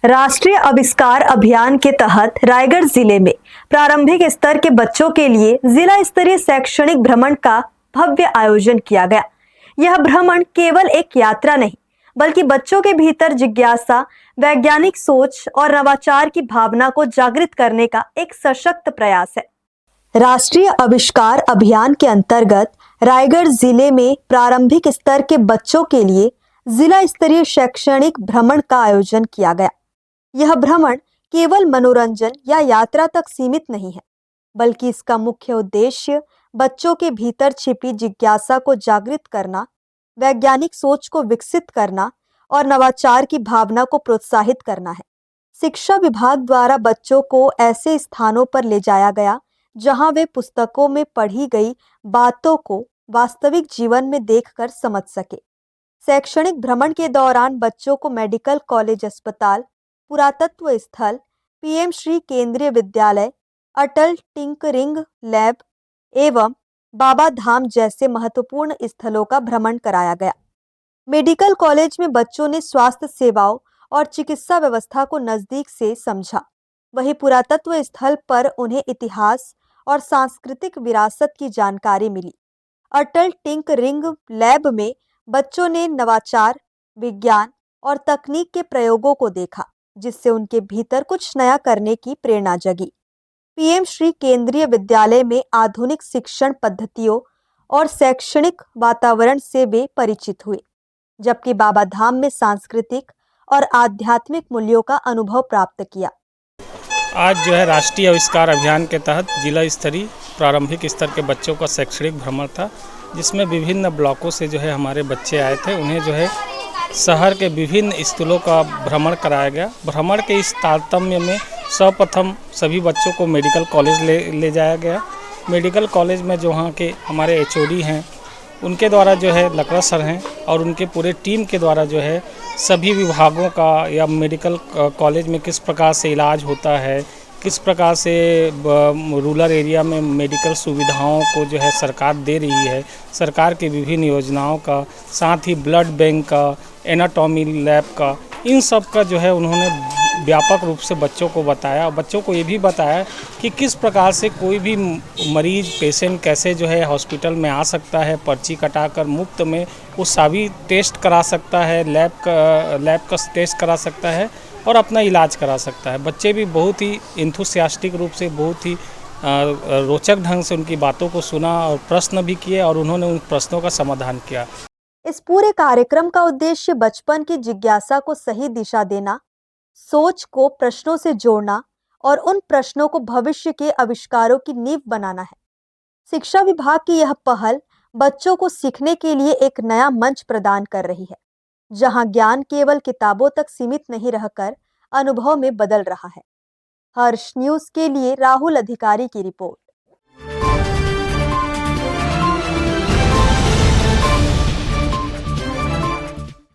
राष्ट्रीय आविष्कार अभियान के तहत रायगढ़ जिले में प्रारंभिक स्तर के बच्चों के लिए जिला स्तरीय शैक्षणिक भ्रमण का भव्य आयोजन किया गया। यह भ्रमण केवल एक यात्रा नहीं, बल्कि बच्चों के भीतर जिज्ञासा, वैज्ञानिक सोच और नवाचार की भावना को जागृत करने का एक सशक्त प्रयास है। राष्ट्रीय आविष्कार अभियान के अंतर्गत रायगढ़ जिले में प्रारंभिक स्तर के बच्चों के लिए जिला स्तरीय शैक्षणिक भ्रमण का आयोजन किया गया। यह भ्रमण केवल मनोरंजन या यात्रा तक सीमित नहीं है, बल्कि इसका मुख्य उद्देश्य बच्चों के भीतर छिपी जिज्ञासा को जागृत करना, वैज्ञानिक सोच को विकसित करना और नवाचार की भावना को प्रोत्साहित करना है। शिक्षा विभाग द्वारा बच्चों को ऐसे स्थानों पर ले जाया गया जहां वे पुस्तकों में पढ़ी गई बातों को वास्तविक जीवन में देखकर समझ सके। शैक्षणिक भ्रमण के दौरान बच्चों को मेडिकल कॉलेज अस्पताल, पुरातत्व स्थल, पीएम श्री केंद्रीय विद्यालय, अटल टिंकरिंग लैब एवं बाबा धाम जैसे महत्वपूर्ण स्थलों का भ्रमण कराया गया। मेडिकल कॉलेज में बच्चों ने स्वास्थ्य सेवाओं और चिकित्सा व्यवस्था को नजदीक से समझा। वहीं पुरातत्व स्थल पर उन्हें इतिहास और सांस्कृतिक विरासत की जानकारी मिली। अटल टिंकरिंग लैब में बच्चों ने नवाचार, विज्ञान और तकनीक के प्रयोगों को देखा, जिससे उनके भीतर कुछ नया करने की प्रेरणा जगी। पीएम श्री केंद्रीय विद्यालय में आधुनिक शिक्षण पद्धतियों और शैक्षणिक वातावरण से वे परिचित हुए, जबकि बाबा धाम में सांस्कृतिक और आध्यात्मिक मूल्यों का अनुभव प्राप्त किया। आज जो है राष्ट्रीय आविष्कार अभियान के तहत जिला स्तरीय प्रारंभिक स्तर के बच्चों का शैक्षणिक भ्रमण था, जिसमें विभिन्न ब्लॉकों से जो है हमारे बच्चे आए थे। उन्हें जो है शहर के विभिन्न स्थलों का भ्रमण कराया गया। भ्रमण के इस तारतम्य में सर्वप्रथम सभी बच्चों को मेडिकल कॉलेज ले जाया गया। मेडिकल कॉलेज में जो वहाँ के हमारे एचओडी हैं, उनके द्वारा जो है लकड़ा सर हैं और उनके पूरे टीम के द्वारा जो है सभी विभागों का या मेडिकल कॉलेज में किस प्रकार से इलाज होता है, किस प्रकार से रूरल एरिया में मेडिकल सुविधाओं को जो है सरकार दे रही है, सरकार की विभिन्न योजनाओं का, साथ ही ब्लड बैंक का, एनाटॉमी लैब का, इन सब का जो है उन्होंने व्यापक रूप से बच्चों को बताया। और बच्चों को ये भी बताया कि किस प्रकार से कोई भी मरीज, पेशेंट कैसे जो है हॉस्पिटल में आ सकता है, पर्ची कटाकर मुफ्त में वो सभी टेस्ट करा सकता है, लैब का टेस्ट करा सकता है और अपना इलाज करा सकता है। बच्चे भी बहुत ही इंथुसियास्टिक रूप से, बहुत ही रोचक ढंग से उनकी बातों को सुना और प्रश्न भी किए और उन्होंने उन प्रश्नों का समाधान किया। इस पूरे कार्यक्रम का उद्देश्य बचपन की जिज्ञासा को सही दिशा देना, सोच को प्रश्नों से जोड़ना और उन प्रश्नों को भविष्य के आविष्कारों की नींव बनाना है। शिक्षा विभाग की यह पहल बच्चों को सीखने के लिए एक नया मंच प्रदान कर रही है, जहां ज्ञान केवल किताबों तक सीमित नहीं रहकर अनुभव में बदल रहा है। हर्ष न्यूज़ के लिए राहुल अधिकारी की रिपोर्ट।